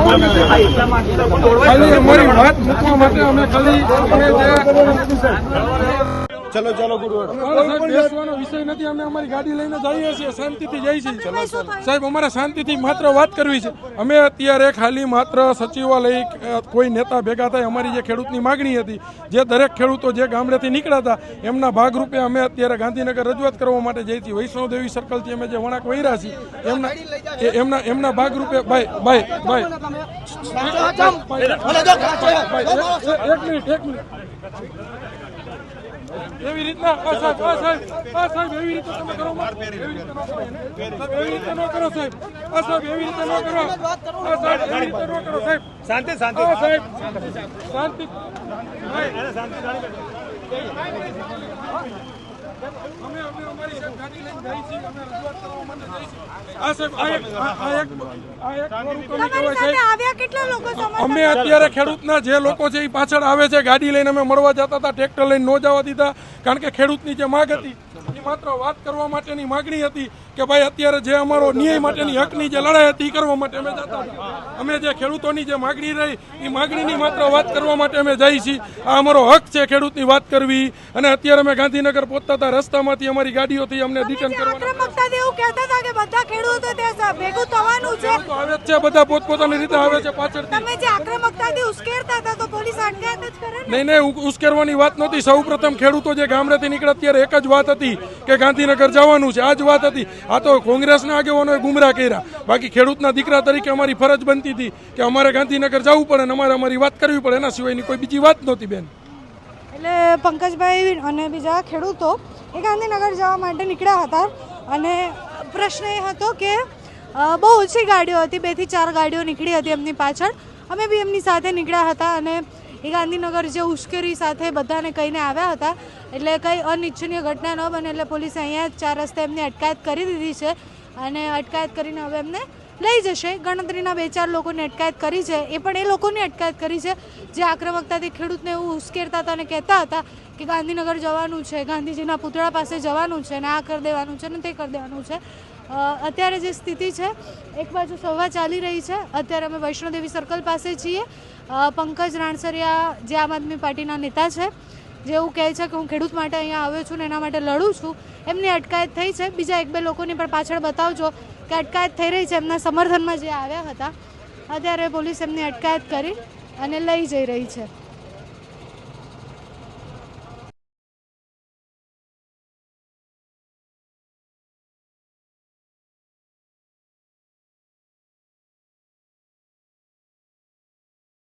ખાલી અમારી વાત મૂકવા માટે અમે ખાલી ચલો ચલો ગુરુ બેસવાનો વિષય નથી. અમે અમારી ગાડી લઈને જઈએ છીએ, શાંતિથી જઈએ છીએ. સાહેબ અમારે શાંતિથી માત્ર વાત કરવી છે. અમે અત્યારે ખાલી માત્ર સચિવાલય કોઈ નેતા ભેગા થાય, અમારી જે ખેડૂતની માગણી હતી, જે દરેક ખેડૂતો જે ગામડેથી નીકળ્યા હતા એમના ભાગરૂપે અમે અત્યારે ગાંધીનગર રજૂઆત કરવા માટે જઈ હતી. વૈષ્ણોદેવી સર્કલથી અમે જે વળાંક વૈરા છીએ એમના ભાગરૂપે એક મિનિટ એવી રીતના સાહેબ એવી રીતે તમે કરો, એવી રીતે ન કરો સાહેબ. સાહેબ એવી રીતે ન કરો, સાહેબ એવી રીતે ન કરો સાહેબ. શાંતિ સાહેબ શાંતિ. અમે અમારી સાહેબ ગાડી લઈને જઈ છીએ, અમે રજૂઆત કરવા માટે જઈ છીએ. અમે અત્યારે ખેડૂતના જે લોકો છે એ પાછળ આવે છે, ગાડી લઈને અમે મળવા જતા હતા, ટ્રેક્ટર લઈને ન જવા દીધા, કારણ કે ખેડૂતની જે માંગ હતી એ માત્ર વાત કરવા માટેની માગણી હતી કે ભાઈ અત્યારે જે અમારો ન્યાય માટેની હકની જે લડાઈ હતી એ કરવા માટે અમે જતા હતા. અમે જે ખેડૂતોની જે માગણી રહી એ માગણીની માત્ર વાત કરવા માટે અમે જઈ છીએ. આ અમારો હક છે ખેડૂતની વાત કરવી. અને અત્યારે અમે ગાંધીનગર પહોંચતા હતા, રસ્તામાંથી અમારી ગાડીઓથી અમને રિટર્ન કરવા બધા પોતપોતાની રીતે આવે છે પાછળથી. નહીં ઉશ્કેરવાની વાત નહોતી. સૌ પ્રથમ ખેડૂતો જે ગામડેથી નીકળ્યા ત્યારે એક જ વાત હતી કે ગાંધીનગર જવાનું છે, આ જ વાત હતી. આ તો કોંગ્રેસના આગેવાનોએ ગુમરાહ કર્યા. બાકી ખેડૂતના દીકરા તરીકે અમારી ફરજ બનતી હતી કે અમારે ગાંધીનગર જવું પડે અને અમારી વાત કરવી પડે, એના સિવાયની કોઈ બીજી વાત નહોતી બેન. એટલે પંકજભાઈ અને બીજા ખેડૂતો એ ગાંધીનગર જવા માટે નીકળ્યા હતા અને પ્રશ્ન એ હતો કે બહુ ઓછી ગાડીઓ હતી, 2 થી 4 ગાડીઓ નીકળી હતી એમની પાછળ. અમે બી એમની સાથે નીકળ્યા હતા અને એ ગાંધીનગર જે ઉશ્કેરી સાથે બધાને કહીને આવ્યા હતા. એટલે કંઈ અનિચ્છનીય ઘટના ન બને એટલે પોલીસે અહીંયા 4 રસ્તે એમની અટકાયત કરી દીધી છે અને અટકાયત કરીને હવે એમને લઈ જશે. ગણતરીના 2-4 લોકોની અટકાયત કરી છે, એ પણ એ લોકોની અટકાયત કરી છે જે આક્રમકતાથી ખેડૂતને એવું ઉશ્કેરતા હતા અને કહેતા હતા કે ગાંધીનગર જવાનું છે, ગાંધીજીના પુતળા પાસે જવાનું છે ને આ કરી દેવાનું છે ને તે કરી દેવાનું છે. અત્યારે જે સ્થિતિ છે, એક બાજુ સભા ચાલી રહી છે. અત્યારે અમે વૈષ્ણોદેવી સર્કલ પાસે છીએ. પંકજ રાણસરિયા જે આમ આદમી પાર્ટીના નેતા છે, જે એવું કહે છે કે હું ખેડૂત માટે અહીંયા આવ્યો છું ને એના માટે લડું છું, એમની અટકાયત થઈ છે. બીજા 1-2 લોકોની પણ પાછળ બતાવજો કે અટકાયત થઈ રહી છે, એમના સમર્થનમાં જે આવ્યા હતા. અત્યારે પોલીસ એમની અટકાયત કરી અને લઈ જઈ રહી છે.